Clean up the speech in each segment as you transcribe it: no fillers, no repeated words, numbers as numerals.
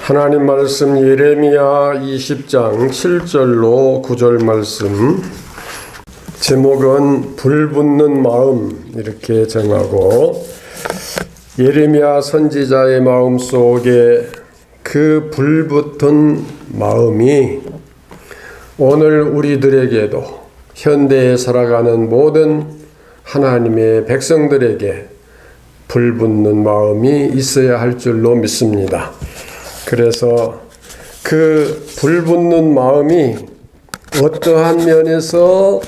하나님 말씀 예레미야 20장 7절로 9절 말씀, 제목은 불붙는 마음 이렇게 정하고, 예레미야 선지자의 마음 속에 그 불붙은 마음이 오늘 우리들에게도, 현대에 살아가는 모든 하나님의 백성들에게 불붙는 마음이 있어야 할 줄로 믿습니다. 그래서 그 불붙는 마음이 어떠한 면에서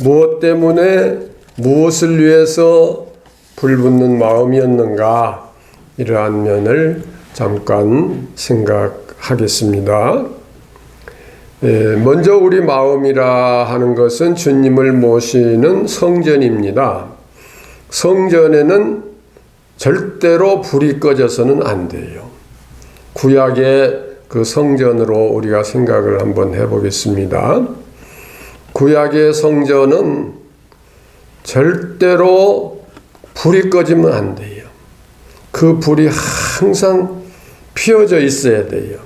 무엇 때문에 무엇을 위해서 불붙는 마음이었는가, 이러한 면을 잠깐 생각하겠습니다. 먼저 우리 마음이라 하는 것은 주님을 모시는 성전입니다. 성전에는 절대로 불이 꺼져서는 안 돼요. 구약의 그 성전으로 우리가 생각을 한번 해보겠습니다. 구약의 성전은 절대로 불이 꺼지면 안 돼요. 그 불이 항상 피어져 있어야 돼요.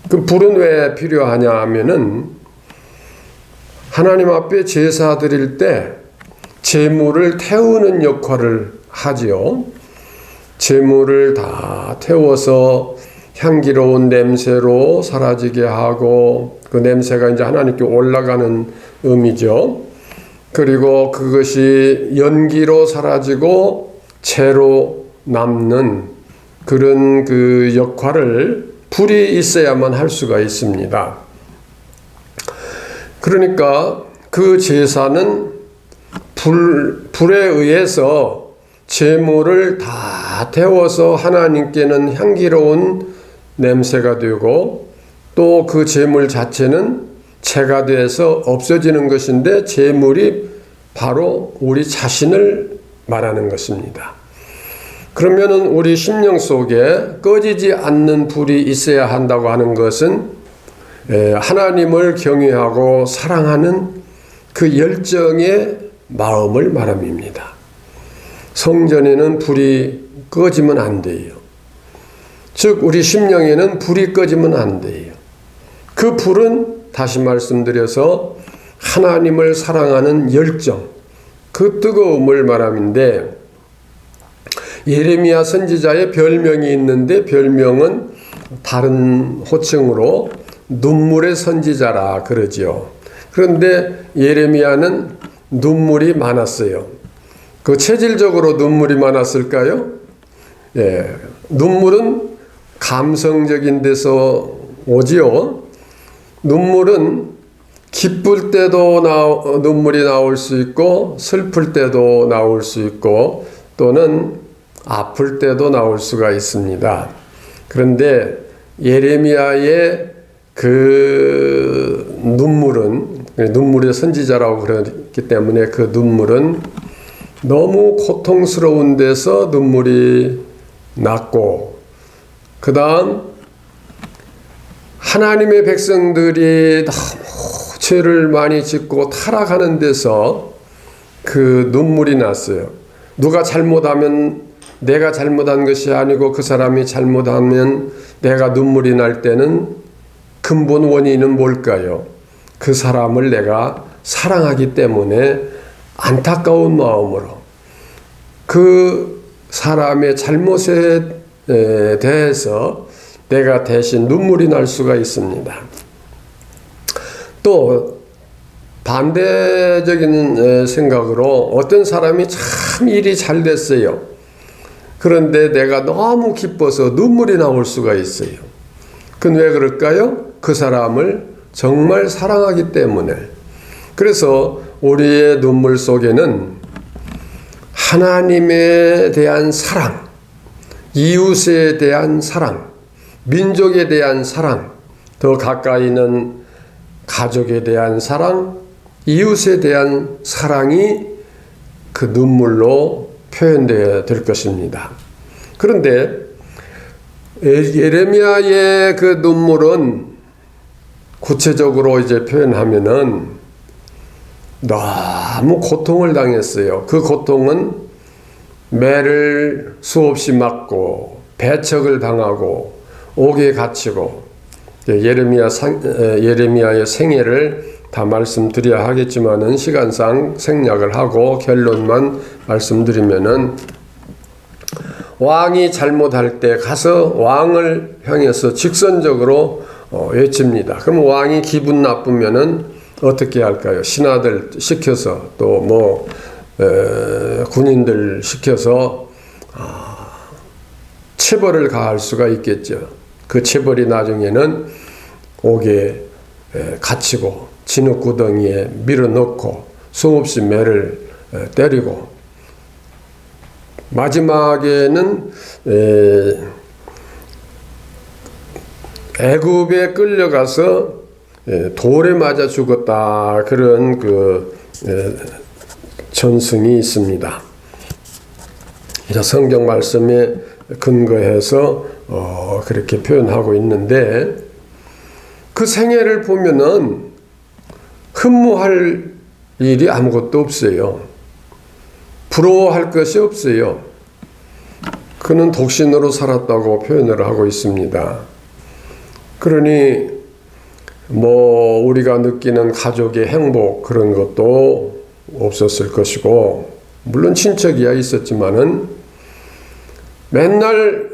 그 불은 왜 필요하냐 하면은, 하나님 앞에 제사 드릴 때 제물을 태우는 역할을 하지요. 제물을 다 태워서 향기로운 냄새로 사라지게 하고, 그 냄새가 이제 하나님께 올라가는 의미죠. 그리고 그것이 연기로 사라지고 채로 남는 그런 그 역할을 불이 있어야만 할 수가 있습니다. 그러니까 그 제사는 불에 의해서 제물을 다 태워서 하나님께는 향기로운 냄새가 되고, 또 그 제물 자체는 재가 돼서 없어지는 것인데, 제물이 바로 우리 자신을 말하는 것입니다. 그러면은 우리 심령 속에 꺼지지 않는 불이 있어야 한다고 하는 것은 하나님을 경외하고 사랑하는 그 열정의 마음을 말합니다. 성전에는 불이 꺼지면 안 돼요. 즉 우리 심령에는 불이 꺼지면 안 돼요. 그 불은 다시 말씀드려서 하나님을 사랑하는 열정, 그 뜨거움을 말함인데, 예레미야 선지자의 별명이 있는데, 별명은 다른 호칭으로 눈물의 선지자라 그러지요. 그런데 예레미야는 눈물이 많았어요. 그 체질적으로 눈물이 많았을까요? 눈물은 감성적인 데서 오지요. 눈물은 기쁠 때도 눈물이 나올 수 있고, 슬플 때도 나올 수 있고, 또는 아플 때도 나올 수가 있습니다. 그런데 예레미야의 그 눈물은, 눈물의 선지자라고 그랬기 때문에 그 눈물은 너무 고통스러운 데서 눈물이 났고, 그 다음 하나님의 백성들이 너무 죄를 많이 짓고 타락하는 데서 그 눈물이 났어요. 누가 잘못하면 내가 잘못한 것이 아니고 그 사람이 잘못하면 내가 눈물이 날 때는 근본 원인은 뭘까요? 그 사람을 내가 사랑하기 때문에 안타까운 마음으로 그 사람의 잘못에 대해서 내가 대신 눈물이 날 수가 있습니다. 또 반대적인 생각으로 어떤 사람이 참 일이 잘 됐어요. 그런데 내가 너무 기뻐서 눈물이 나올 수가 있어요. 그건 왜 그럴까요? 그 사람을 정말 사랑하기 때문에. 그래서 우리의 눈물 속에는 하나님에 대한 사랑, 이웃에 대한 사랑, 민족에 대한 사랑, 더 가까이는 가족에 대한 사랑, 이웃에 대한 사랑이 그 눈물로 표현되어야 될 것입니다. 그런데 예레미야의 그 눈물은 구체적으로 이제 표현하면은 너무 고통을 당했어요. 그 고통은 매를 수없이 맞고 배척을 당하고 옥에 갇히고 예레미야의 생애를 다 말씀드려야 하겠지만은 시간상 생략을 하고 결론만 말씀드리면은 왕이 잘못할 때 가서 왕을 향해서 직선적으로 외칩니다. 그럼 왕이 기분 나쁘면은 어떻게 할까요? 신하들 시켜서 또 군인들 시켜서 체벌을 가할 수가 있겠죠. 그 체벌이 나중에는 옥에 갇히고 진흙구덩이에 밀어넣고 수없이 매를 때리고 마지막에는 애굽에 끌려가서 돌에 맞아 죽었다. 그런 전승이 있습니다. 성경 말씀에 근거해서 그렇게 표현하고 있는데 그 생애를 보면은 흠모할 일이 아무것도 없어요. 부러워할 것이 없어요. 그는 독신으로 살았다고 표현을 하고 있습니다. 그러니 우리가 느끼는 가족의 행복 그런 것도 없었을 것이고 물론 친척이야 있었지만은 맨날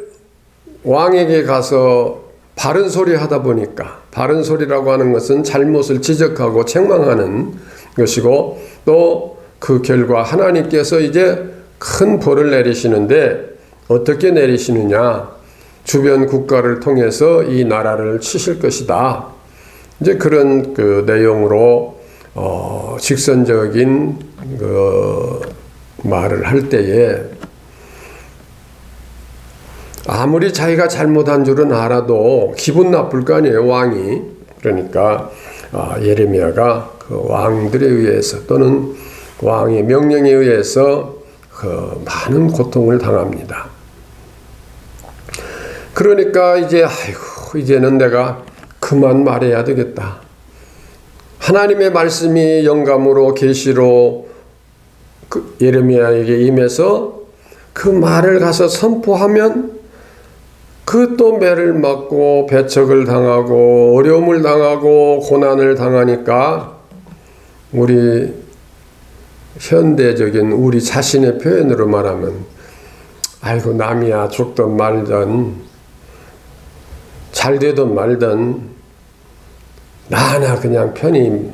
왕에게 가서 바른 소리 하다 보니까 바른 소리라고 하는 것은 잘못을 지적하고 책망하는 것이고 또 그 결과 하나님께서 이제 큰 벌을 내리시는데 어떻게 내리시느냐 주변 국가를 통해서 이 나라를 치실 것이다. 이제 그런 내용으로 직선적인 말을 할 때에 아무리 자기가 잘못한 줄은 알아도 기분 나쁠 거 아니에요, 왕이. 그러니까 예레미야가 그 왕들에 의해서 또는 왕의 명령에 의해서 많은 고통을 당합니다. 그러니까 이제는 내가 그만 말해야 되겠다. 하나님의 말씀이 영감으로 계시로 예레미야에게 임해서 그 말을 가서 선포하면 그 또 매를 맞고 배척을 당하고 어려움을 당하고 고난을 당하니까 우리 현대적인 우리 자신의 표현으로 말하면 아이고 남이야 죽든 말든 잘 되든 말든 나 하나 그냥 편히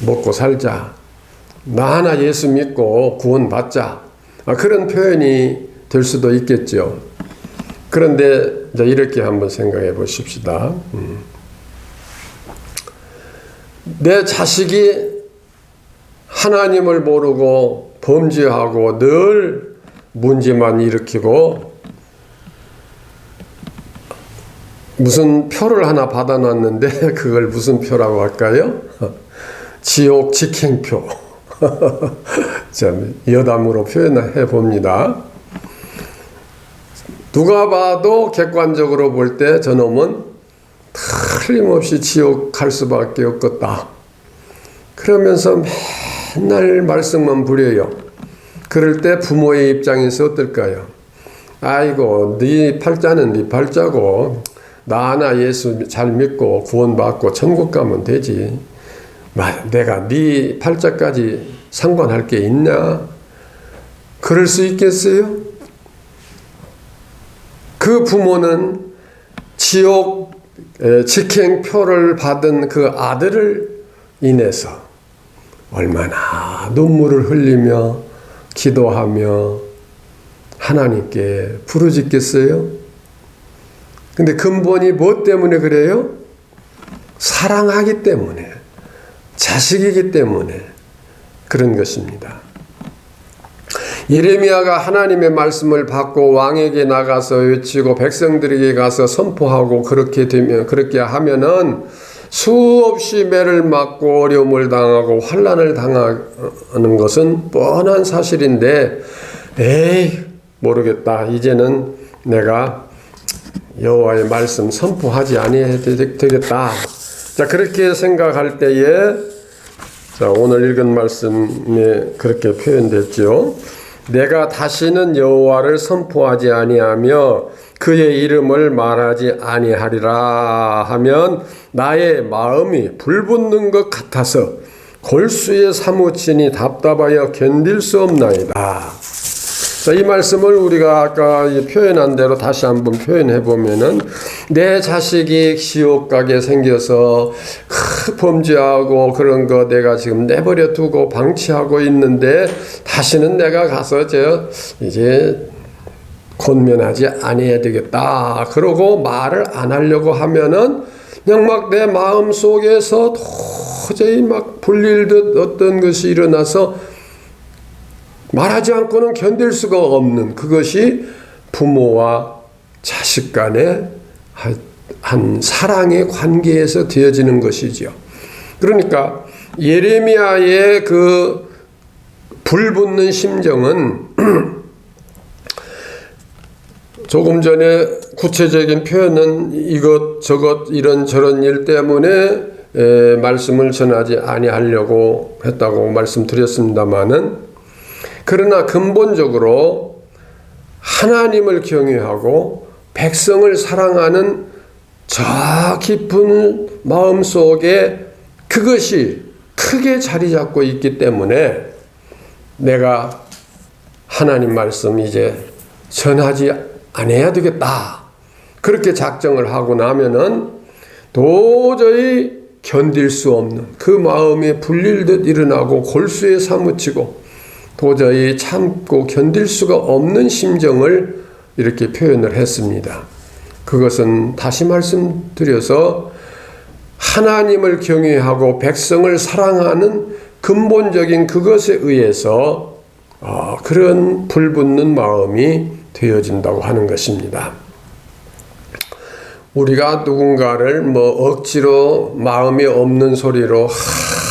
먹고 살자. 나 하나 예수 믿고 구원받자. 그런 표현이 될 수도 있겠죠. 그런데 이제 이렇게 한번 생각해 보십시다. 내 자식이 하나님을 모르고 범죄하고 늘 문제만 일으키고 무슨 표를 하나 받아놨는데 그걸 무슨 표라고 할까요? 지옥 직행표. 여담으로 표현해 봅니다. 누가 봐도 객관적으로 볼 때 저놈은 틀림없이 지옥 갈 수밖에 없겠다. 그러면서 맨날 말씀만 부려요. 그럴 때 부모의 입장에서 어떨까요? 아이고 네 팔자는 네 팔자고 나 하나 예수 잘 믿고 구원받고 천국 가면 되지. 내가 네 팔자까지 상관할 게 있냐? 그럴 수 있겠어요? 그 부모는 지옥 직행표를 받은 그 아들을 인해서 얼마나 눈물을 흘리며 기도하며 하나님께 부르짖겠어요? 근데 근본이 뭐 때문에 그래요? 사랑하기 때문에, 자식이기 때문에 그런 것입니다. 예레미야가 하나님의 말씀을 받고 왕에게 나가서 외치고 백성들에게 가서 선포하고 그렇게 하면은 수없이 매를 맞고 어려움을 당하고 환난을 당하는 것은 뻔한 사실인데 모르겠다. 이제는 내가 여호와의 말씀 선포하지 아니해야 되겠다. 자, 그렇게 생각할 때에 오늘 읽은 말씀에 그렇게 표현됐죠. 내가 다시는 여호와를 선포하지 아니하며 그의 이름을 말하지 아니하리라 하면 나의 마음이 불붙는 것 같아서 골수에 사무치니 답답하여 견딜 수 없나이다. 자, 이 말씀을 우리가 아까 표현한 대로 다시 한번 표현해 보면은 내 자식이 지옥 가게 생겨서 범죄하고 그런 거 내가 지금 내버려 두고 방치하고 있는데 다시는 내가 가서 이제 권면하지 아니해야 되겠다. 그러고 말을 안 하려고 하면은 그냥 막 내 마음 속에서 도저히 막 불릴듯 어떤 것이 일어나서 말하지 않고는 견딜 수가 없는 그것이 부모와 자식 간의 한 사랑의 관계에서 되어지는 것이지요. 그러니까 예레미야의 그 불붙는 심정은 조금 전에 구체적인 표현은 이것저것 이런저런 일 때문에 말씀을 전하지 아니하려고 했다고 말씀드렸습니다마는 그러나 근본적으로 하나님을 경외하고 백성을 사랑하는 저 깊은 마음 속에 그것이 크게 자리 잡고 있기 때문에 내가 하나님 말씀 이제 전하지 않아야 되겠다. 그렇게 작정을 하고 나면은 도저히 견딜 수 없는 그 마음이 불릴 듯 일어나고 골수에 사무치고 도저히 참고 견딜 수가 없는 심정을 이렇게 표현을 했습니다. 그것은 다시 말씀드려서 하나님을 경외하고 백성을 사랑하는 근본적인 그것에 의해서 그런 불붙는 마음이 되어진다고 하는 것입니다. 우리가 누군가를 억지로 마음이 없는 소리로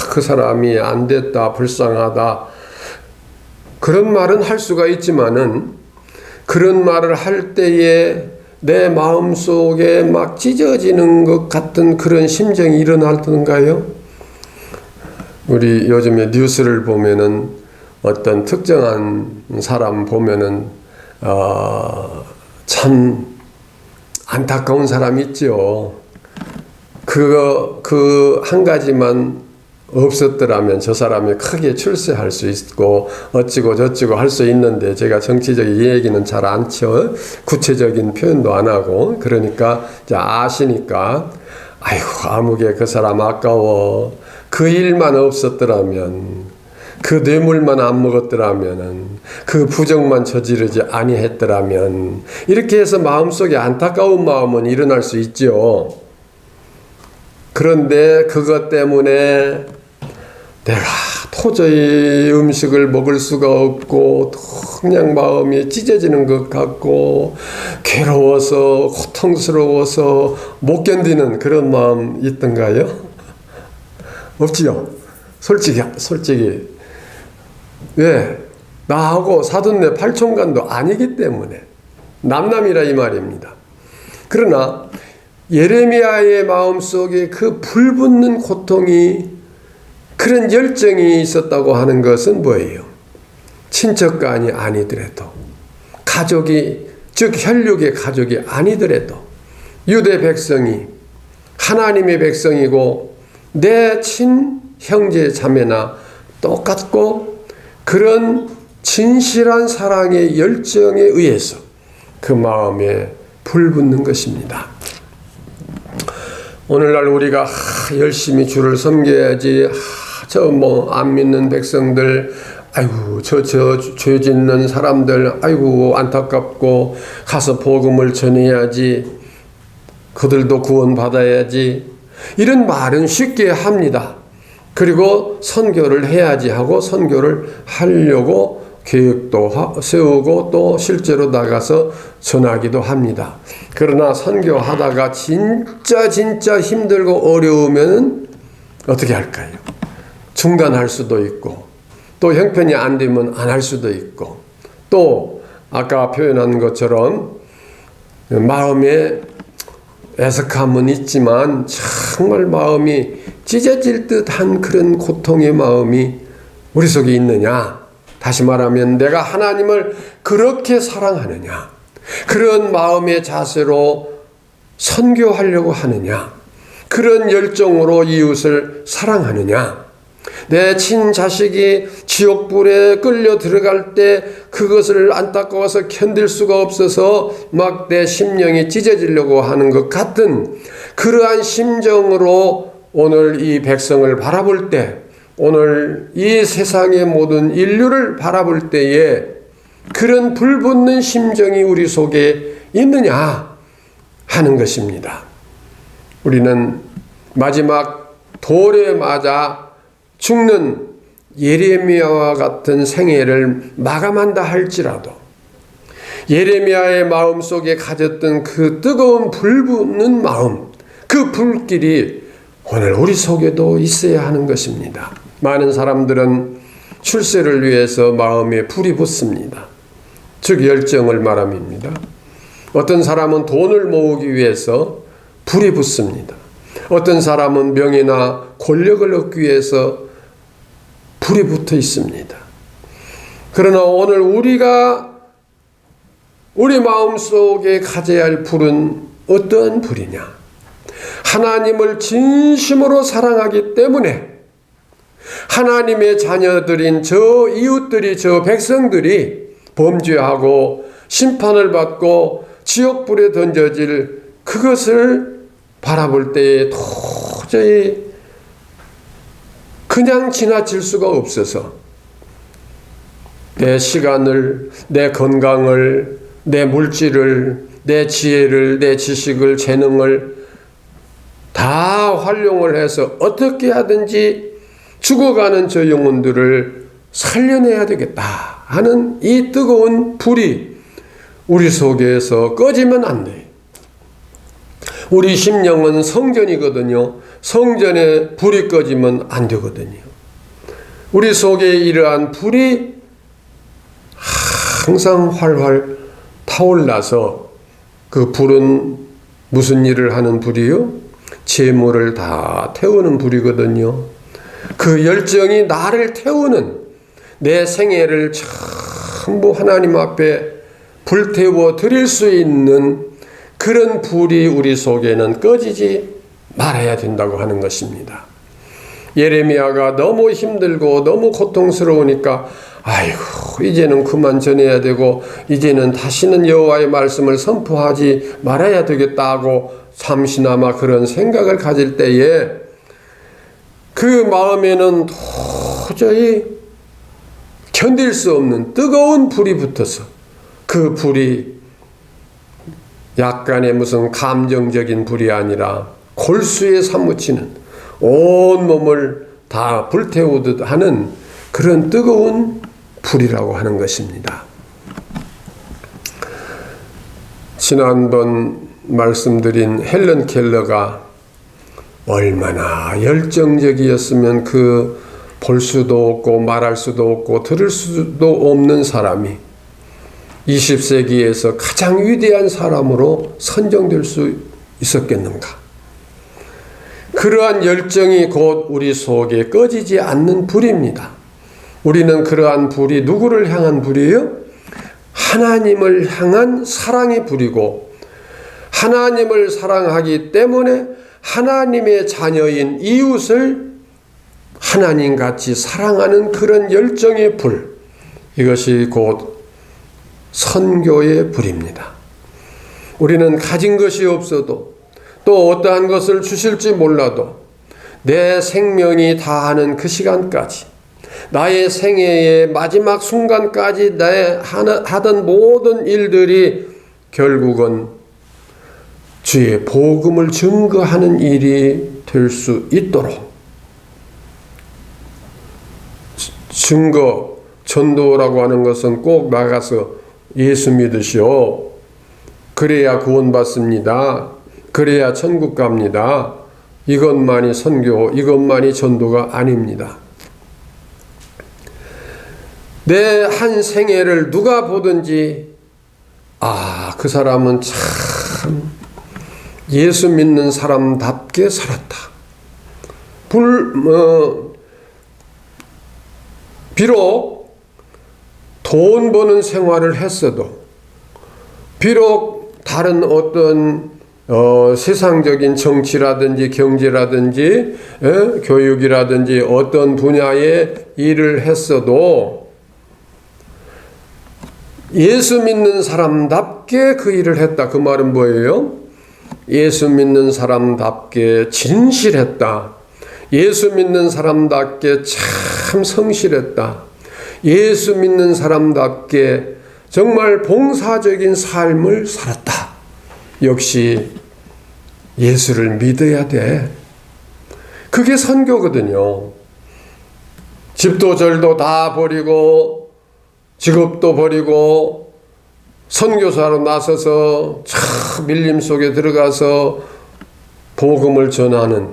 그 사람이 안 됐다, 불쌍하다 그런 말은 할 수가 있지만은 그런 말을 할 때에 내 마음 속에 막 찢어지는 것 같은 그런 심정이 일어나던가요? 우리 요즘에 뉴스를 보면은 어떤 특정한 사람 보면은 참 안타까운 사람 있죠. 그 한 가지만 없었더라면 저 사람이 크게 출세할 수 있고 어찌고 저찌고 할 수 있는데 제가 정치적인 얘기는 잘 안 쳐 구체적인 표현도 안 하고 그러니까 이제 아시니까 아이고 아무개 그 사람 아까워 그 일만 없었더라면 그 뇌물만 안 먹었더라면은 그 부정만 저지르지 아니했더라면 이렇게 해서 마음속에 안타까운 마음은 일어날 수 있죠. 그런데 그것 때문에 내가 도저히 음식을 먹을 수가 없고 그냥 마음이 찢어지는 것 같고 괴로워서 고통스러워서 못 견디는 그런 마음 있던가요? 없지요. 솔직히 왜? 나하고 사돈네 팔촌간도 아니기 때문에 남남이라 이 말입니다. 그러나 예레미야의 마음속에 그 불붙는 고통이 그런 열정이 있었다고 하는 것은 뭐예요? 친척간이 아니더라도 가족이 즉 혈육의 가족이 아니더라도 유대 백성이 하나님의 백성이고 내 친형제 자매나 똑같고 그런 진실한 사랑의 열정에 의해서 그 마음에 불붙는 것입니다. 오늘날 우리가 열심히 주를 섬겨야지 저 안 믿는 백성들 아이고 저 죄 짓는 사람들 아이고 안타깝고 가서 복음을 전해야지 그들도 구원받아야지 이런 말은 쉽게 합니다. 그리고 선교를 해야지 하고 선교를 하려고 계획도 세우고 또 실제로 나가서 전하기도 합니다. 그러나 선교하다가 진짜 힘들고 어려우면 어떻게 할까요? 중단할 수도 있고 또 형편이 안 되면 안 할 수도 있고 또 아까 표현한 것처럼 마음에 애석함은 있지만 정말 마음이 찢어질 듯한 그런 고통의 마음이 우리 속에 있느냐? 다시 말하면 내가 하나님을 그렇게 사랑하느냐? 그런 마음의 자세로 선교하려고 하느냐? 그런 열정으로 이웃을 사랑하느냐? 내 친자식이 지옥불에 끌려 들어갈 때 그것을 안타까워서 견딜 수가 없어서 막 내 심령이 찢어지려고 하는 것 같은 그러한 심정으로 오늘 이 백성을 바라볼 때, 오늘 이 세상의 모든 인류를 바라볼 때에 그런 불붙는 심정이 우리 속에 있느냐 하는 것입니다. 우리는 마지막 돌에 맞아 죽는 예레미야와 같은 생애를 마감한다 할지라도 예레미야의 마음속에 가졌던 그 뜨거운 불붙는 마음, 그 불길이 오늘 우리 속에도 있어야 하는 것입니다. 많은 사람들은 출세를 위해서 마음에 불이 붙습니다. 즉 열정을 말합니다. 어떤 사람은 돈을 모으기 위해서 불이 붙습니다. 어떤 사람은 명예나 권력을 얻기 위해서 불이 붙어 있습니다. 그러나 오늘 우리 마음속에 가져야 할 불은 어떠한 불이냐? 하나님을 진심으로 사랑하기 때문에 하나님의 자녀들인 저 이웃들이, 저 백성들이 범죄하고 심판을 받고 지옥불에 던져질 그것을 바라볼 때에 도저히 그냥 지나칠 수가 없어서 내 시간을, 내 건강을, 내 물질을, 내 지혜를, 내 지식을, 재능을 다 활용을 해서 어떻게 하든지 죽어가는 저 영혼들을 살려내야 되겠다 하는 이 뜨거운 불이 우리 속에서 꺼지면 안 돼요. 우리 심령은 성전이거든요. 성전에 불이 꺼지면 안 되거든요. 우리 속에 이러한 불이 항상 활활 타올라서 그 불은 무슨 일을 하는 불이요? 재물을 다 태우는 불이거든요. 그 열정이 나를 태우는, 내 생애를 전부 하나님 앞에 불태워 드릴 수 있는 그런 불이 우리 속에는 꺼지지 말아야 된다고 하는 것입니다. 예레미야가 너무 힘들고 너무 고통스러우니까 아이고 이제는 그만 전해야 되고 이제는 다시는 여호와의 말씀을 선포하지 말아야 되겠다고 잠시나마 그런 생각을 가질 때에 그 마음에는 도저히 견딜 수 없는 뜨거운 불이 붙어서 그 불이 약간의 무슨 감정적인 불이 아니라 골수에 사무치는 온 몸을 다 불태우듯 하는 그런 뜨거운 불이라고 하는 것입니다. 지난번 말씀드린 헬런 켈러가 얼마나 열정적이었으면 그 볼 수도 없고 말할 수도 없고 들을 수도 없는 사람이 20세기에서 가장 위대한 사람으로 선정될 수 있었겠는가? 그러한 열정이 곧 우리 속에 꺼지지 않는 불입니다. 우리는 그러한 불이 누구를 향한 불이에요? 하나님을 향한 사랑의 불이고 하나님을 사랑하기 때문에 하나님의 자녀인 이웃을 하나님같이 사랑하는 그런 열정의 불, 이것이 곧 선교의 불입니다. 우리는 가진 것이 없어도 또 어떠한 것을 주실지 몰라도 내 생명이 다하는 그 시간까지, 나의 생애의 마지막 순간까지 내 하던 모든 일들이 결국은 주의 복음을 증거하는 일이 될 수 있도록 증거, 전도라고 하는 것은 꼭 나가서 예수 믿으시오. 그래야 구원받습니다. 그래야 천국 갑니다. 이것만이 선교, 이것만이 전도가 아닙니다. 내 한 생애를 누가 보든지 그 사람은 참 예수 믿는 사람답게 살았다. 비록 돈 버는 생활을 했어도 비록 다른 어떤 세상적인 정치라든지 경제라든지 교육이라든지 어떤 분야의 일을 했어도 예수 믿는 사람답게 그 일을 했다. 그 말은 뭐예요? 예수 믿는 사람답게 진실했다. 예수 믿는 사람답게 참 성실했다. 예수 믿는 사람답게 정말 봉사적인 삶을 살았다. 역시 예수를 믿어야 돼. 그게 선교거든요. 집도 절도 다 버리고 직업도 버리고 선교사로 나서서 참 밀림 속에 들어가서 복음을 전하는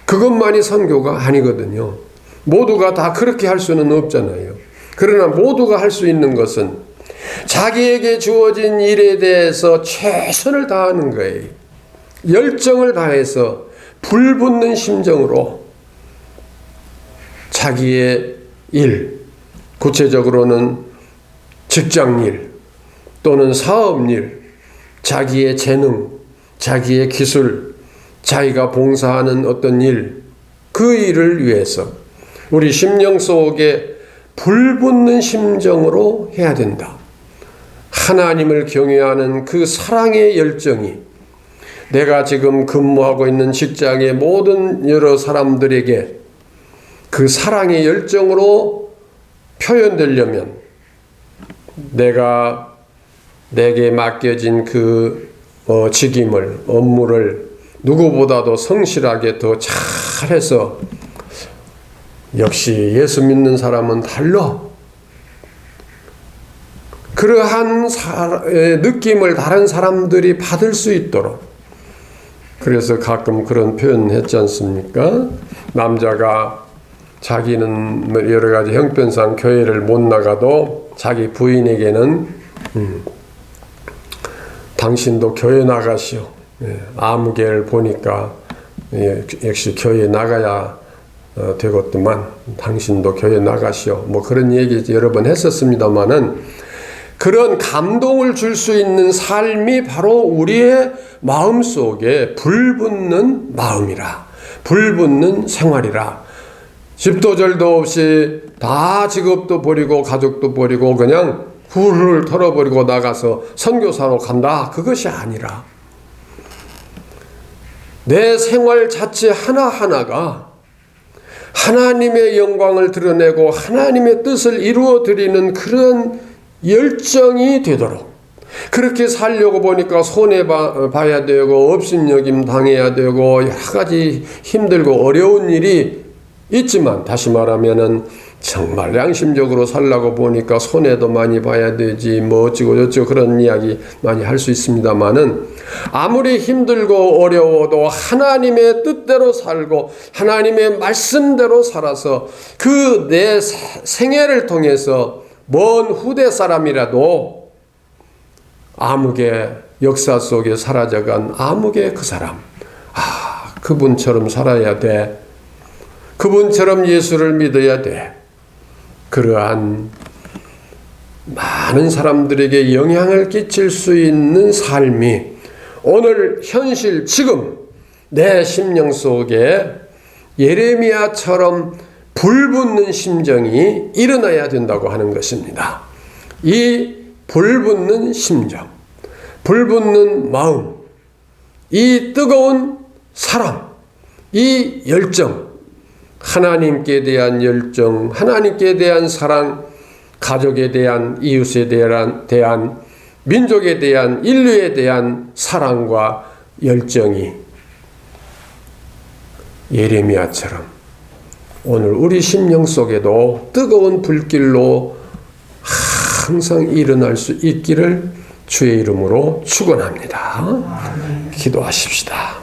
그것만이 선교가 아니거든요. 모두가 다 그렇게 할 수는 없잖아요. 그러나 모두가 할 수 있는 것은 자기에게 주어진 일에 대해서 최선을 다하는 거예요. 열정을 다해서 불붙는 심정으로 자기의 일, 구체적으로는 직장일 또는 사업일, 자기의 재능, 자기의 기술, 자기가 봉사하는 어떤 일, 그 일을 위해서 우리 심령 속에 불붙는 심정으로 해야 된다. 하나님을 경외하는 그 사랑의 열정이 내가 지금 근무하고 있는 직장의 모든 여러 사람들에게 그 사랑의 열정으로 표현되려면 내게 맡겨진 그 직임을, 업무를 누구보다도 성실하게 더 잘해서 역시 예수 믿는 사람은 달라. 그러한 느낌을 다른 사람들이 받을 수 있도록. 그래서 가끔 그런 표현 했지 않습니까? 남자가 자기는 여러 가지 형편상 교회를 못 나가도 자기 부인에게는 당신도 교회 나가시오. 아무개를 보니까 역시 교회 나가야 되겠더만 당신도 교회 나가시오. 뭐 그런 얘기 여러 번 했었습니다마는 그런 감동을 줄 수 있는 삶이 바로 우리의 마음속에 불붙는 마음이라, 불붙는 생활이라. 집도 절도 없이 다 직업도 버리고 가족도 버리고 그냥 훌훌 털어버리고 나가서 선교사로 간다. 그것이 아니라 내 생활 자체 하나하나가 하나님의 영광을 드러내고 하나님의 뜻을 이루어 드리는 그런 열정이 되도록, 그렇게 살려고 보니까 손해봐야 되고 업신여김 당해야 되고 여러 가지 힘들고 어려운 일이 있지만, 다시 말하면은 정말 양심적으로 살라고 보니까 손해도 많이 봐야 되지 뭐 어찌고 저찌고 그런 이야기 많이 할 수 있습니다만은, 아무리 힘들고 어려워도 하나님의 뜻대로 살고 하나님의 말씀대로 살아서 그 내 생애를 통해서 먼 후대 사람이라도 암흑의 역사 속에 사라져간 암흑의 그 사람, 그분처럼 살아야 돼. 그분처럼 예수를 믿어야 돼. 그러한 많은 사람들에게 영향을 끼칠 수 있는 삶이 오늘 현실 지금 내 심령 속에 예레미야처럼 불붙는 심정이 일어나야 된다고 하는 것입니다. 이 불붙는 심정, 불붙는 마음, 이 뜨거운 사랑, 이 열정, 하나님께 대한 열정, 하나님께 대한 사랑, 가족에 대한, 이웃에 대한 민족에 대한, 인류에 대한 사랑과 열정이 예레미야처럼 오늘 우리 심령 속에도 뜨거운 불길로 항상 일어날 수 있기를 주의 이름으로 축원합니다. 기도하십시다.